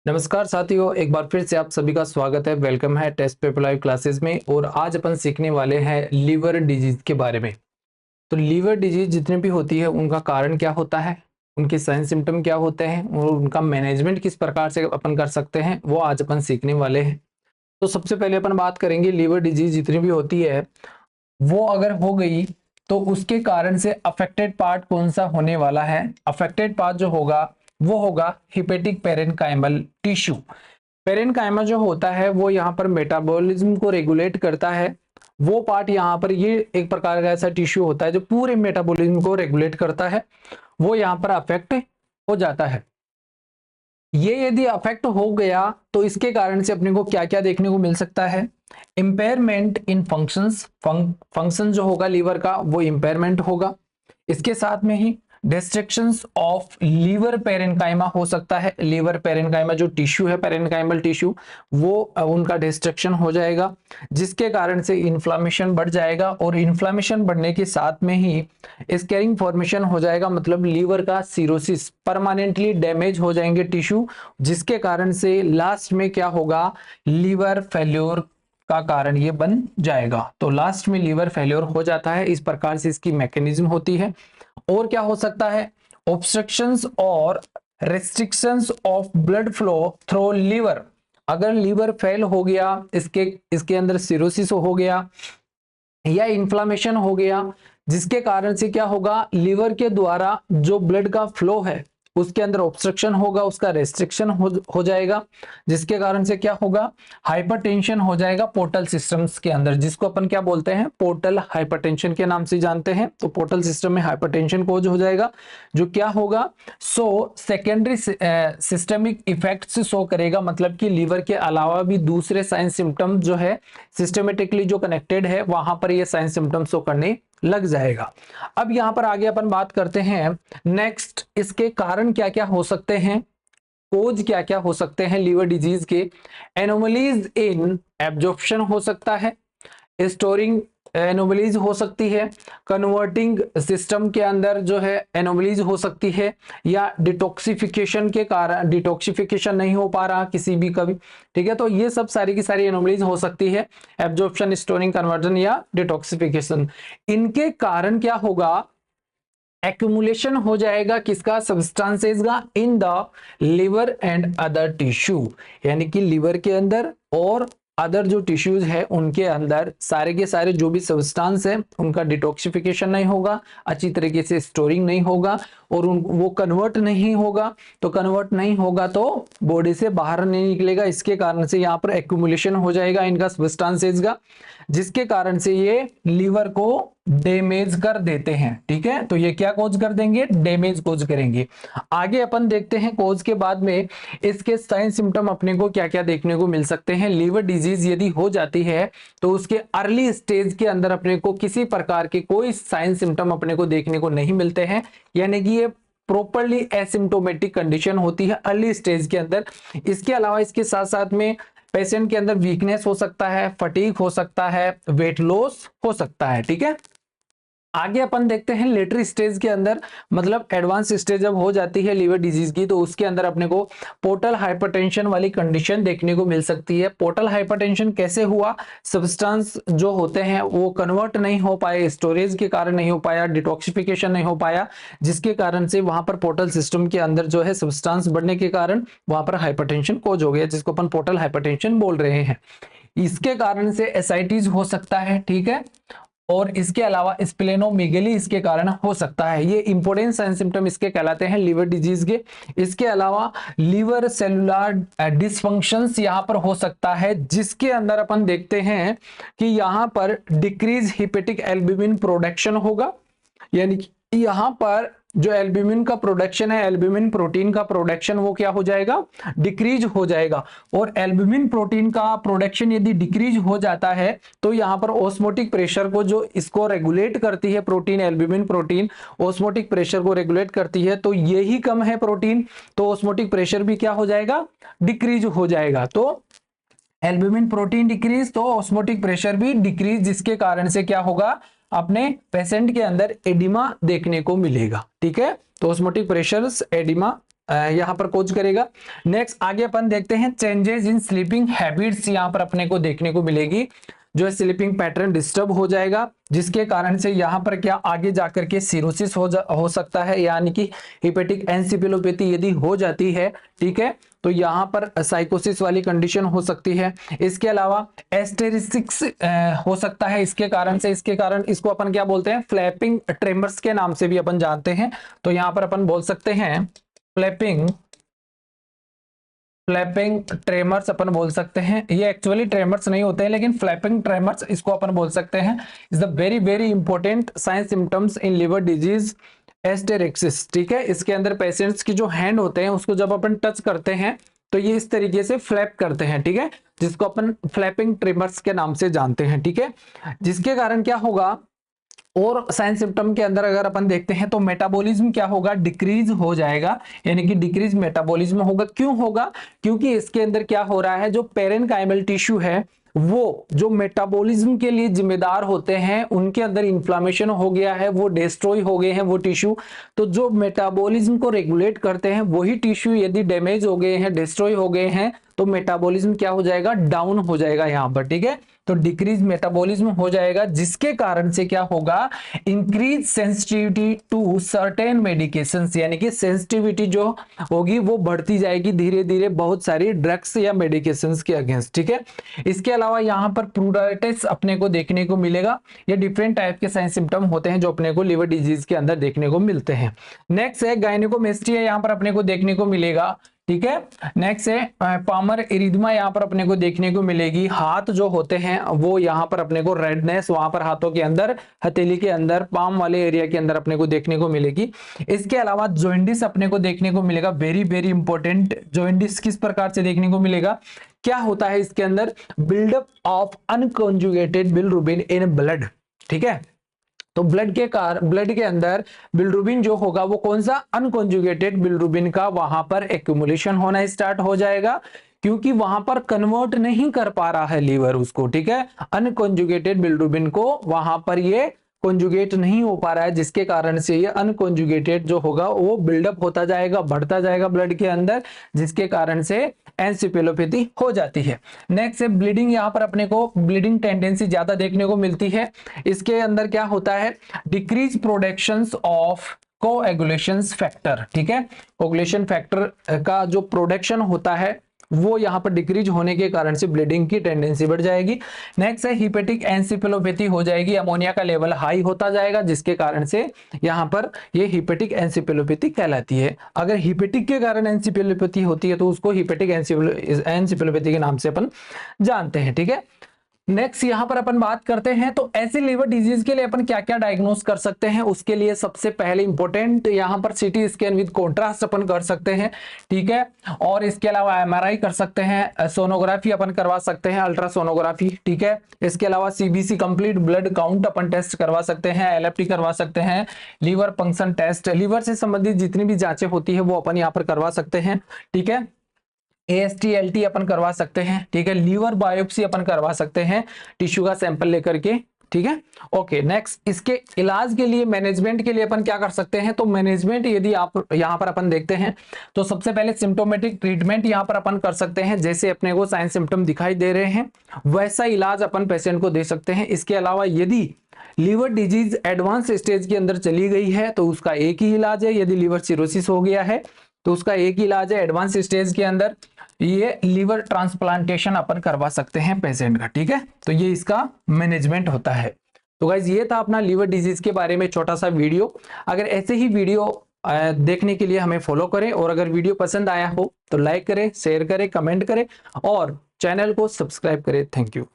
नमस्कार साथियों, एक बार फिर से आप सभी का स्वागत है। वेलकम है टेस्ट पेपर लाइव क्लासेस में। और आज अपन सीखने वाले हैं लीवर डिजीज के बारे में। तो लीवर डिजीज जितनी भी होती है उनका कारण क्या होता है, उनके साइन सिम्टम क्या होते हैं और उनका मैनेजमेंट किस प्रकार से अपन कर सकते हैं, वो आज अपन सीखने वाले हैं। तो सबसे पहले अपन बात करेंगे लीवर डिजीज जितनी भी होती है वो अगर हो गई तो उसके कारण से अफेक्टेड पार्ट कौन सा होने वाला है। अफेक्टेड पार्ट जो होगा वो होगा हिपेटिक पेरेन्काइमल टिश्यू। पेरेन्काइमा जो होता है वो यहाँ पर मेटाबॉलिज्म को रेगुलेट करता है। वो पार्ट यहाँ पर, ये एक प्रकार का ऐसा टिश्यू होता है जो पूरे मेटाबॉलिज्म को रेगुलेट करता है, वो यहाँ पर अफेक्ट हो जाता है। ये यदि अफेक्ट हो गया तो इसके कारण से अपने को क्या क्या देखने को मिल सकता है। इंपेयरमेंट इन फंक्शंस, फंक्शन जो होगा लीवर का वो इंपेयरमेंट होगा। इसके साथ में ही डिस्ट्रक्शंस ऑफ लीवर पेरेन्काइमा हो सकता है। लीवर पेरेन्काइमा जो टिश्यू है, पेरेन्काइमल टिश्यू, वो उनका डिस्ट्रक्शन हो जाएगा जिसके कारण से इन्फ्लामेशन बढ़ जाएगा। और इन्फ्लामेशन बढ़ने के साथ में ही स्कैरिंग फॉर्मेशन हो जाएगा, मतलब लीवर का सिरोसिस, परमानेंटली डैमेज हो जाएंगे टिश्यू, जिसके कारण से लास्ट में क्या होगा, लीवर फेल्योर का कारण ये बन जाएगा। तो लास्ट में लीवर फेल्योर हो जाता है। इस प्रकार से इसकी मैकेनिज्म होती है। और क्या हो सकता है, ऑब्स्ट्रक्शंस और restrictions of blood flow through liver. अगर लीवर फेल हो गया, इसके अंदर सिरोसिस हो गया या इन्फ्लामेशन हो गया, जिसके कारण से क्या होगा, लीवर के द्वारा जो ब्लड का फ्लो है उसके अंदर ऑब्स्ट्रक्शन होगा, उसका रेस्ट्रिक्शन हो जाएगा, जिसके कारण से क्या होगा, हाइपरटेंशन हो जाएगा पोर्टल सिस्टम्स के अंदर, जिसको अपन क्या बोलते हैं, पोर्टल हाइपरटेंशन के नाम से जानते हैं। तो पोर्टल सिस्टम में हाइपरटेंशन कोज हो जाएगा, जो क्या होगा, सेकेंडरी सिस्टमिक इफेक्ट्स शो करेगा। मतलब कि लीवर के अलावा भी दूसरे साइन सिम्टम जो है सिस्टमेटिकली जो कनेक्टेड है वहां पर ये साइन सिम्टम शो करने लग जाएगा। अब यहां पर आगे अपन बात करते हैं नेक्स्ट, इसके कारण क्या क्या हो सकते हैं, कोज क्या क्या हो सकते हैं लीवर डिजीज के। एनोमलीज इन एब्जॉर्प्शन हो सकता है, स्टोरिंग एनोमलीज हो सकती है, कन्वर्टिंग सिस्टम के अंदर जो है एनोमलीज हो सकती है, या डिटॉक्सिफिकेशन के कारण डिटॉक्सिफिकेशन नहीं हो पा रहा किसी भी कभी, ठीक है। तो ये सब सारी की सारी एनोमलीज हो सकती है, एब्जॉर्प्शन, स्टोरिंग, कन्वर्जन या डिटॉक्सिफिकेशन। इनके कारण क्या होगा, एक्यूमुलेशन हो जाएगा किसका, सब्सटेंसेस का in the liver and other tissue. यानी कि लिवर के अंदर और अदर जो टिश्यूज है उनके अंदर सारे के सारे जो भी सब्सटेंस है उनका डिटॉक्सिफिकेशन नहीं होगा, अच्छी तरीके से स्टोरिंग नहीं होगा और वो कन्वर्ट नहीं होगा। तो कन्वर्ट नहीं होगा तो बॉडी से बाहर नहीं निकलेगा, इसके कारण से यहाँ पर एक्यूमुलेशन हो जाएगा इनका सब्सटेंसेस का, जिसके कारण से ये लीवर को डैमेज कर देते हैं। ठीक है, तो ये क्या कोज कर देंगे, डैमेज कोज करेंगे। आगे अपन देखते हैं कोज के बाद में इसके साइन सिम्टम अपने को क्या क्या देखने को मिल सकते हैं। लीवर डिजीज यदि हो जाती है तो उसके अर्ली स्टेज के अंदर अपने को किसी प्रकार के कोई साइन सिम्टम अपने को देखने को नहीं मिलते हैं, यानी कि ये प्रॉपरली एसिम्टोमेटिक कंडीशन होती है अर्ली स्टेज के अंदर। इसके अलावा इसके साथ साथ में पेशेंट के अंदर वीकनेस हो सकता है, फटीग हो सकता है, वेट लॉस हो सकता है। ठीक है, आगे अपन देखते हैं लेटरी स्टेज के अंदर, मतलब एडवांस स्टेज जब हो जाती है लीवर डिजीज की, तो उसके अंदर अपने को पोर्टल हाइपरटेंशन वाली कंडीशन देखने को मिल सकती है। पोर्टल हाइपरटेंशन कैसे हुआ, सब्सटेंस जो होते हैं वो कन्वर्ट नहीं हो पाए, स्टोरेज के कारण नहीं हो पाया, डिटॉक्सिफिकेशन नहीं हो पाया, जिसके कारण से वहां पर पोर्टल सिस्टम के अंदर जो है सब्सटेंस बढ़ने के कारण वहां पर हाइपरटेंशन कोज हो गया, जिसको अपन पोर्टल हाइपरटेंशन बोल रहे हैं। इसके कारण से एसाइटिस हो सकता है, ठीक है, और इसके अलावा स्प्लेनोमेगेली इसके कारण हो सकता है। ये इंपोर्टेंट साइन सिम्टम इसके कहलाते हैं लीवर डिजीज के। इसके अलावा लीवर सेलुलर डिसफंक्शंस यहाँ पर हो सकता है, जिसके अंदर अपन देखते हैं कि यहाँ पर डिक्रीज हिपेटिक एल्ब्यूमिन प्रोडक्शन होगा, यानी कि यहाँ पर जो एल्ब्यूमिन का प्रोडक्शन है, एल्ब्यूमिन प्रोटीन का प्रोडक्शन वो क्या हो जाएगा, डिक्रीज हो जाएगा। और एल्ब्यूमिन प्रोटीन का प्रोडक्शन यदि डिक्रीज हो जाता है तो यहाँ पर ऑस्मोटिक प्रेशर को, जो इसको रेगुलेट करती है protein, albumin protein osmotic pressure को रेगुलेट करती है, तो यही कम है प्रोटीन, तो ऑस्मोटिक प्रेशर भी क्या हो जाएगा, डिक्रीज हो जाएगा। तो एल्ब्यूमिन प्रोटीन डिक्रीज तो ऑस्मोटिक प्रेशर भी डिक्रीज, जिसके कारण से क्या होगा, अपने पेशेंट के अंदर एडिमा देखने को मिलेगा। ठीक है, तो ऑस्मोटिक प्रेशर एडिमा यहाँ पर कोज करेगा। नेक्स्ट आगे अपन देखते हैं चेंजेस इन स्लीपिंग हैबिट्स, यहाँ पर अपने को देखने को मिलेगी जो स्लीपिंग पैटर्न डिस्टर्ब हो जाएगा, जिसके कारण से यहाँ पर क्या आगे जाकर के सिरोसिस हो सकता है, यानी कि हिपेटिक एनसेफेलोपैथी यदि हो जाती है, ठीक है, तो यहाँ पर साइकोसिस वाली कंडीशन हो सकती है। इसके अलावा एस्टेरिसिक्स हो सकता है इसके कारण से, इसके कारण इसको अपन क्या बोलते हैं, फ्लैपिंग ट्रेमर्स के नाम से भी अपन जानते हैं। तो यहाँ पर अपन बोल सकते हैं फ्लैपिंग ट्रेमर्स अपन बोल सकते हैं। ये एक्चुअली ट्रेमर्स नहीं होते हैं, लेकिन फ्लैपिंग ट्रेमर्स इसको अपन बोल सकते हैं। Is the very very important sign symptoms in liver disease asterixis, ठीक है। इसके अंदर पेशेंट्स की जो हैंड होते हैं उसको जब अपन टच करते हैं तो ये इस तरीके से फ्लैप करते हैं, ठीक है, जिसको अपन फ्लैपिंग ट्रेमर्स के नाम से जानते हैं, ठीक है। जिसके कारण क्या होगा, और साइन सिम्टम के अंदर अगर अपन देखते हैं तो मेटाबॉलिज्म क्या होगा, डिक्रीज हो जाएगा, यानी कि डिक्रीज मेटाबॉलिज्म होगा। क्यों होगा, क्योंकि इसके अंदर क्या हो रहा है, जो पेरेनकाइमल टिश्यू है वो जो मेटाबॉलिज्म के लिए जिम्मेदार होते हैं उनके अंदर इन्फ्लामेशन हो गया है, वो डिस्ट्रॉय हो गए हैं वो टिश्यू। तो जो मेटाबॉलिज्म को रेगुलेट करते हैं वही टिश्यू यदि डैमेज हो गए हैं, डिस्ट्रॉय हो गए हैं, तो मेटाबॉलिज्म क्या हो जाएगा, डाउन हो जाएगा यहाँ पर, ठीक है। तो डिक्रीज मेटाबॉलिज्म हो जाएगा, जिसके कारण से क्या होगा, increase sensitivity to certain medications, यानी कि सेंसिटिविटी जो होगी वो बढ़ती जाएगी धीरे धीरे बहुत सारी ड्रग्स या मेडिकेशंस के अगेंस्ट, ठीक है। इसके अलावा यहाँ पर प्रूराइटिस अपने को देखने को मिलेगा। ये डिफरेंट टाइप के साइन सिम्टम होते हैं जो अपने को लिवर डिजीज के अंदर देखने को मिलते हैं। नेक्स्ट है गायनेकोमेस्टिया, यहाँ पर अपने को देखने को मिलेगा, ठीक है। नेक्स्ट है पामर इरिथमा, यहाँ पर अपने को देखने को मिलेगी। हाथ जो होते हैं वो यहाँ पर अपने को रेडनेस वहां पर हाथों के अंदर, हथेली के अंदर, पाम वाले एरिया के अंदर अपने को देखने को मिलेगी। इसके अलावा जॉइंडिस अपने को देखने को मिलेगा, वेरी वेरी इंपॉर्टेंट। जॉइंडिस किस प्रकार से देखने को मिलेगा, क्या होता है इसके अंदर, buildup of unconjugated bilirubin in blood, ठीक है। तो ब्लड के अंदर बिलिरुबिन जो होगा वो कौन सा, अनकॉन्जुगेटेड बिलिरुबिन का वहां पर एक्यूमुलेशन होना स्टार्ट हो जाएगा, क्योंकि वहां पर कन्वर्ट नहीं कर पा रहा है लीवर उसको, ठीक है। अनकॉन्जुगेटेड बिलिरुबिन को वहां पर ये कॉन्जुगेट नहीं हो पा रहा है, जिसके कारण से ये अनकॉन्जुगेटेड जो होगा वो बिल्डअप होता जाएगा, बढ़ता जाएगा ब्लड के अंदर, जिसके कारण से एनसेफेलोपैथी हो जाती है। नेक्स्ट है ब्लीडिंग, यहाँ पर अपने को ब्लीडिंग टेंडेंसी ज्यादा देखने को मिलती है। इसके अंदर क्या होता है, decrease productions of coagulation factor, ठीक है। कोएगुलेशन फैक्टर का जो प्रोडक्शन होता है वो यहाँ पर डिक्रीज होने के कारण से ब्लीडिंग की टेंडेंसी बढ़ जाएगी। नेक्स्ट है हिपेटिक एनसेफेलोपैथी हो जाएगी, अमोनिया का लेवल हाई होता जाएगा, जिसके कारण से यहाँ पर ये हिपेटिक एनसेफेलोपैथी कहलाती है। अगर हिपेटिक के कारण एनसेफेलोपैथी होती है तो उसको हिपेटिक एनसेफेलोपैथी के नाम से अपन जानते हैं, ठीक है। नेक्स्ट यहाँ पर अपन बात करते हैं तो ऐसे लिवर डिजीज के लिए अपन क्या क्या डायग्नोस कर सकते हैं। उसके लिए सबसे पहले इंपॉर्टेंट यहाँ पर सीटी स्कैन विद कॉन्ट्रास्ट अपन कर सकते हैं, ठीक है। और इसके अलावा एमआरआई कर सकते हैं, सोनोग्राफी अपन करवा सकते हैं, अल्ट्रासोनोग्राफी, ठीक है। इसके अलावा सीबीसी कंप्लीट ब्लड काउंट अपन टेस्ट करवा सकते हैं, एलएफटी करवा सकते हैं, लीवर फंक्शन टेस्ट, लीवर से संबंधित जितनी भी जांचें होती है वो अपन यहाँ पर करवा सकते हैं, ठीक है। AST-LT अपन करवा सकते हैं, ठीक है। लीवर बायोप्सी अपन करवा सकते हैं टिश्यू का सैंपल लेकर के, ठीक है। ओके, नेक्स्ट इसके इलाज के लिए, मैनेजमेंट के लिए अपन क्या कर सकते हैं। तो मैनेजमेंट यदि आप यहाँ पर अपन देखते हैं तो सबसे पहले सिम्टोमेटिक ट्रीटमेंट यहाँ पर अपन कर सकते हैं, जैसे अपने को साइन सिम्टम दिखाई दे रहे हैं वैसा इलाज अपन पेशेंट को दे सकते हैं। इसके अलावा यदि लीवर डिजीज एडवांस स्टेज के अंदर चली गई है तो उसका एक ही इलाज है, यदि लीवर सिरोसिस हो गया है तो उसका एक ही इलाज है एडवांस स्टेज के अंदर, ये लीवर ट्रांसप्लांटेशन अपन करवा सकते हैं पेशेंट का, ठीक है। तो ये इसका मैनेजमेंट होता है। तो गाइज ये था अपना लीवर डिजीज के बारे में छोटा सा वीडियो। अगर ऐसे ही वीडियो देखने के लिए हमें फॉलो करें, और अगर वीडियो पसंद आया हो तो लाइक करें, शेयर करें, कमेंट करें और चैनल को सब्सक्राइब करें। Thank you.